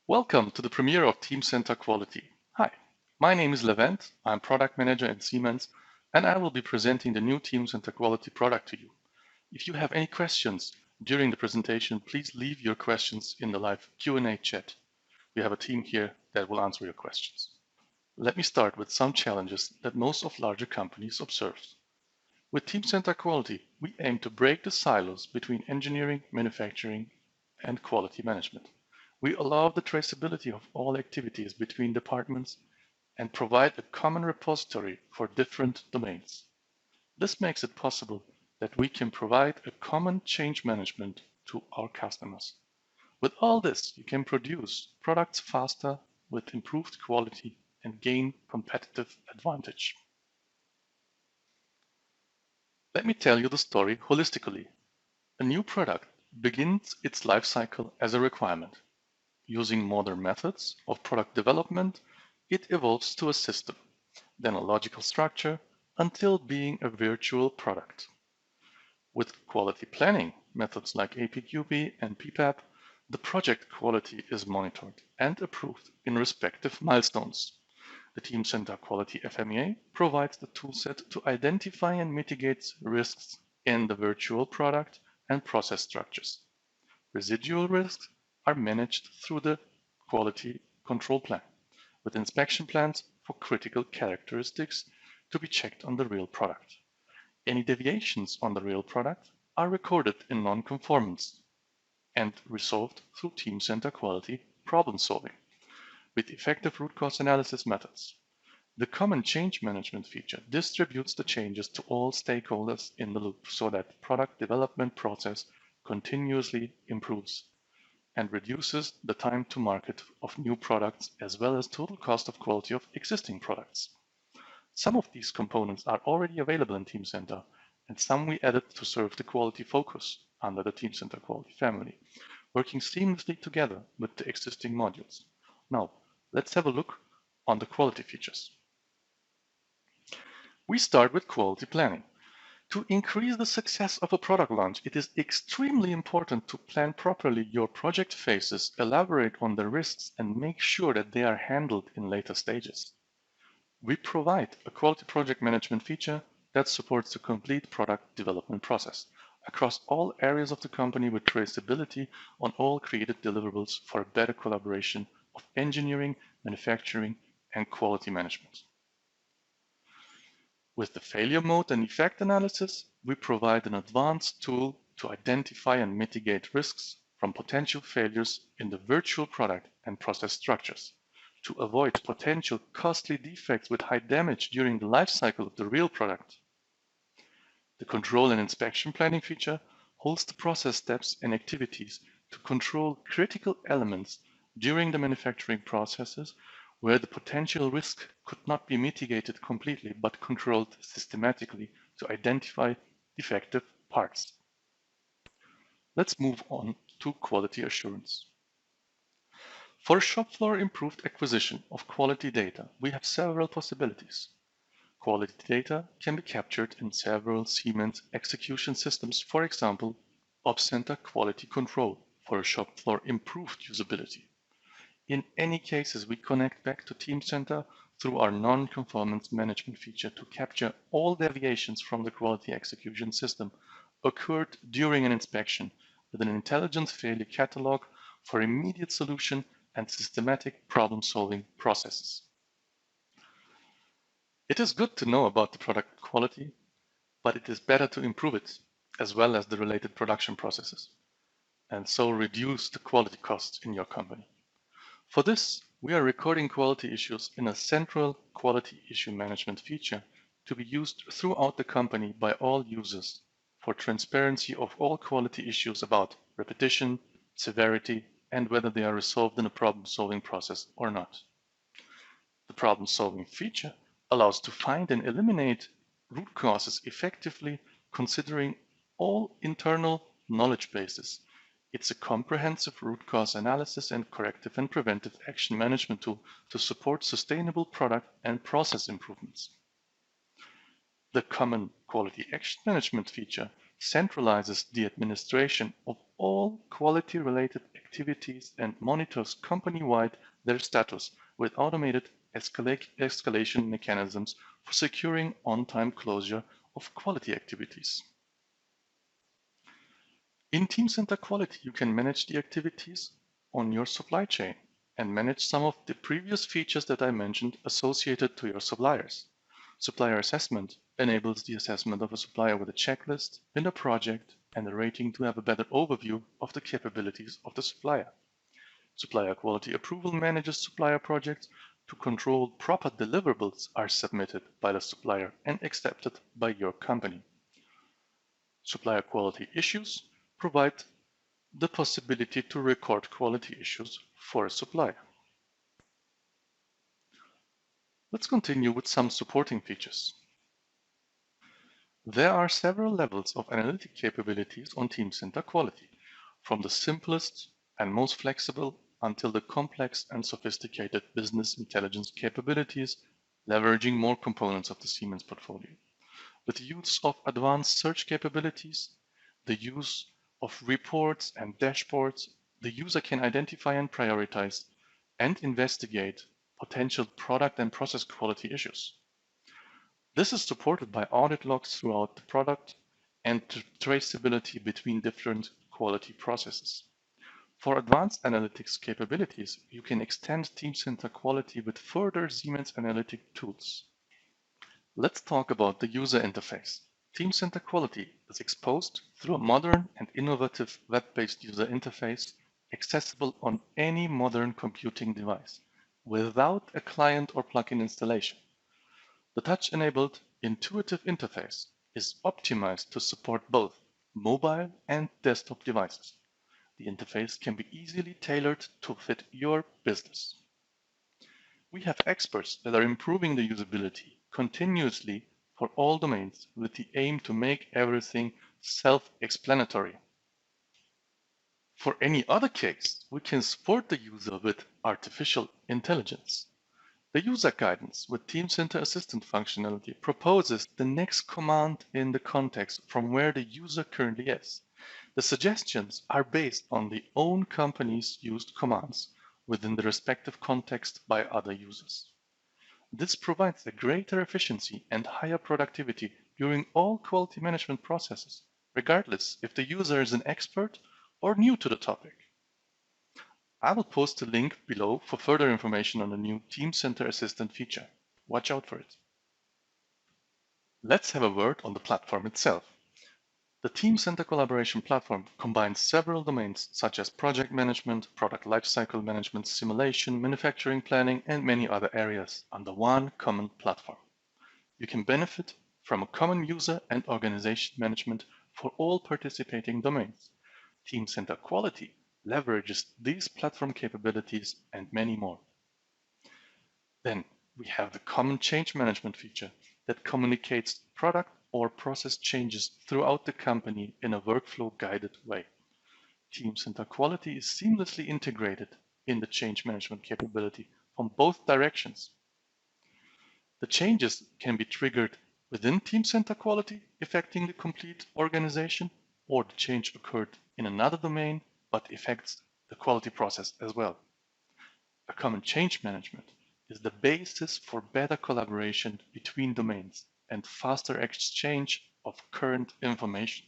Welcome to the premiere of Teamcenter Quality. Hi, my name is Levent. I'm product manager at Siemens, and I will be presenting the new Teamcenter Quality product to you. If you have any questions during the presentation, please leave your questions in the live Q&A chat. We have a team here that will answer your questions. Let me start with some challenges that most of larger companies observe. With Teamcenter Quality, we aim to break the silos between engineering, manufacturing, and quality management. We allow the traceability of all activities between departments and provide a common repository for different domains. This makes it possible that we can provide a common change management to our customers. With all this, you can produce products faster with improved quality and gain competitive advantage. Let me tell you the story holistically. A new product begins its life cycle as a requirement. Using modern methods of product development, it evolves to a system, then a logical structure, until being a virtual product. With quality planning methods like APQP and PPAP, the project quality is monitored and approved in respective milestones. The Teamcenter Quality FMEA provides the toolset to identify and mitigate risks in the virtual product and process structures. Residual risks are managed through the quality control plan, with inspection plans for critical characteristics to be checked on the real product. Any deviations on the real product are recorded in non-conformance and resolved through Teamcenter Quality problem solving with effective root cause analysis methods. The common change management feature distributes the changes to all stakeholders in the loop so that the product development process continuously improves and reduces the time to market of new products as well as total cost of quality of existing products. Some of these components are already available in Teamcenter, and some we added to serve the quality focus under the Teamcenter Quality family, working seamlessly together with the existing modules. Now, let's have a look on the quality features. We start with quality planning. To increase the success of a product launch, it is extremely important to plan properly your project phases, elaborate on the risks, and make sure that they are handled in later stages. We provide a quality project management feature that supports the complete product development process across all areas of the company with traceability on all created deliverables for a better collaboration of engineering, manufacturing, and quality management. With the failure mode and effect analysis, we provide an advanced tool to identify and mitigate risks from potential failures in the virtual product and process structures, to avoid potential costly defects with high damage during the life cycle of the real product. The control and inspection planning feature holds the process steps and activities to control critical elements during the manufacturing processes where the potential risk could not be mitigated completely but controlled systematically to identify defective parts. Let's move on to quality assurance. For a shop floor improved acquisition of quality data, we have several possibilities. Quality data can be captured in several Siemens execution systems, for example, Teamcenter Quality Control for a shop floor improved usability. In any cases, we connect back to Teamcenter through our non-conformance management feature to capture all deviations from the quality execution system occurred during an inspection with an intelligent failure catalog for immediate solution and systematic problem-solving processes. It is good to know about the product quality, but it is better to improve it as well as the related production processes, and so reduce the quality costs in your company. For this, we are recording quality issues in a central quality issue management feature to be used throughout the company by all users for transparency of all quality issues about repetition, severity, and whether they are resolved in a problem-solving process or not. The problem-solving feature allows to find and eliminate root causes effectively considering all internal knowledge bases. It's a comprehensive root cause analysis and corrective and preventive action management tool to support sustainable product and process improvements. The common quality action management feature centralizes the administration of all quality-related activities and monitors company-wide their status with automated escalation mechanisms for securing on-time closure of quality activities. In Teamcenter Quality, you can manage the activities on your supply chain and manage some of the previous features that I mentioned associated to your suppliers. Supplier assessment enables the assessment of a supplier with a checklist in a project and a rating to have a better overview of the capabilities of the supplier. Supplier quality approval manages supplier projects to control proper deliverables are submitted by the supplier and accepted by your company. Supplier quality issues provide the possibility to record quality issues for a supplier. Let's continue with some supporting features. There are several levels of analytic capabilities on Teamcenter Quality, from the simplest and most flexible until the complex and sophisticated business intelligence capabilities, leveraging more components of the Siemens portfolio. With the use of advanced search capabilities, the use of reports and dashboards, the user can identify and prioritize and investigate potential product and process quality issues. This is supported by audit logs throughout the product and traceability between different quality processes. For advanced analytics capabilities, you can extend Teamcenter Quality with further Siemens analytic tools. Let's talk about the user interface. Teamcenter Quality is exposed through a modern and innovative web-based user interface accessible on any modern computing device without a client or plugin installation. The touch-enabled intuitive interface is optimized to support both mobile and desktop devices. The interface can be easily tailored to fit your business. We have experts that are improving the usability continuously for all domains with the aim to make everything self-explanatory. For any other case, we can support the user with artificial intelligence. The user guidance with Teamcenter Assistant functionality proposes the next command in the context from where the user currently is. The suggestions are based on the own company's used commands within the respective context by other users. This provides a greater efficiency and higher productivity during all quality management processes, regardless if the user is an expert or new to the topic. I will post a link below for further information on the new Teamcenter Assistant feature. Watch out for it. Let's have a word on the platform itself. The Teamcenter Collaboration Platform combines several domains such as project management, product lifecycle management, simulation, manufacturing planning, and many other areas under one common platform. You can benefit from a common user and organization management for all participating domains. Teamcenter Quality leverages these platform capabilities and many more. Then we have the common change management feature that communicates product or process changes throughout the company in a workflow-guided way. Teamcenter Quality is seamlessly integrated in the change management capability from both directions. The changes can be triggered within Teamcenter Quality, affecting the complete organization, or the change occurred in another domain but affects the quality process as well. A common change management is the basis for better collaboration between domains and faster exchange of current information.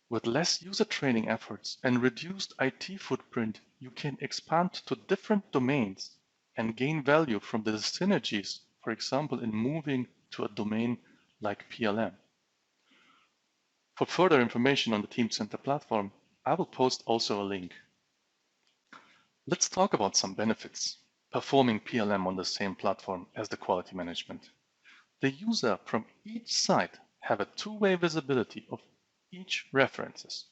With less user training efforts and reduced IT footprint, you can expand to different domains and gain value from the synergies, for example, in moving to a domain like PLM. For further information on the Teamcenter platform, I will post also a link. Let's talk about some benefits performing PLM on the same platform as the quality management. The user from each site have a two-way visibility of each references.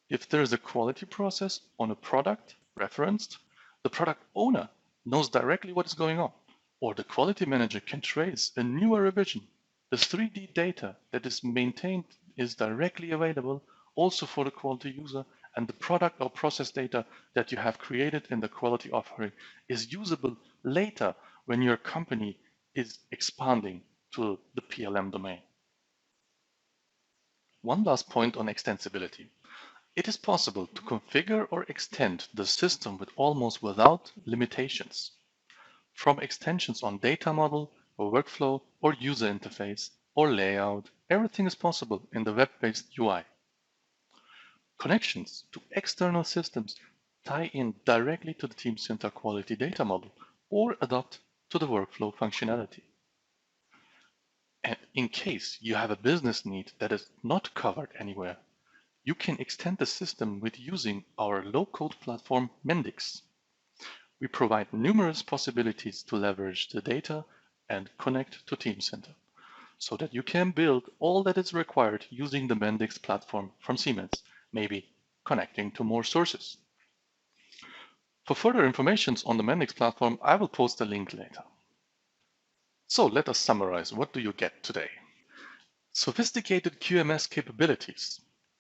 If there is a quality process on a product referenced, the product owner knows directly what is going on, or the quality manager can trace a newer revision. The 3D data that is maintained is directly available also for the quality user, and the product or process data that you have created in the quality offering is usable later when your company is expanding to the PLM domain. One last point on extensibility. It is possible to configure or extend the system with almost without limitations. From extensions on data model, or workflow, or user interface, or layout, everything is possible in the web-based UI. Connections to external systems tie in directly to the Teamcenter Quality data model or adapt to the workflow functionality. And in case you have a business need that is not covered anywhere, you can extend the system with using our low-code platform Mendix. We provide numerous possibilities to leverage the data and connect to Teamcenter, so that you can build all that is required using the Mendix platform from Siemens, maybe connecting to more sources. For further information on the Mendix platform, I will post a link later. So let us summarize. What do you get today? Sophisticated QMS capabilities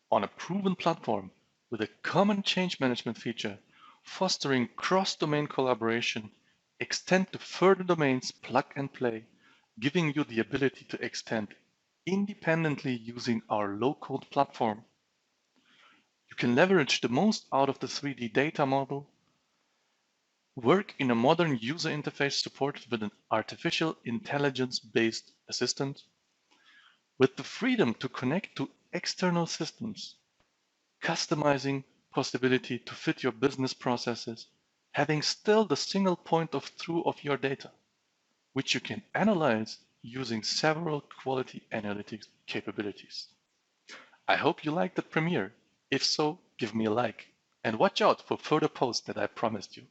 on a proven platform with a common change management feature, fostering cross-domain collaboration, extend to further domains plug and play, giving you the ability to extend independently using our low-code platform. You can leverage the most out of the 3D data model, work in a modern user interface supported with an artificial intelligence-based assistant, with the freedom to connect to external systems, customizing possibility to fit your business processes, having still the single point of truth of your data, which you can analyze using several quality analytics capabilities. I hope you liked the premiere. If so, give me a like and watch out for further posts that I promised you.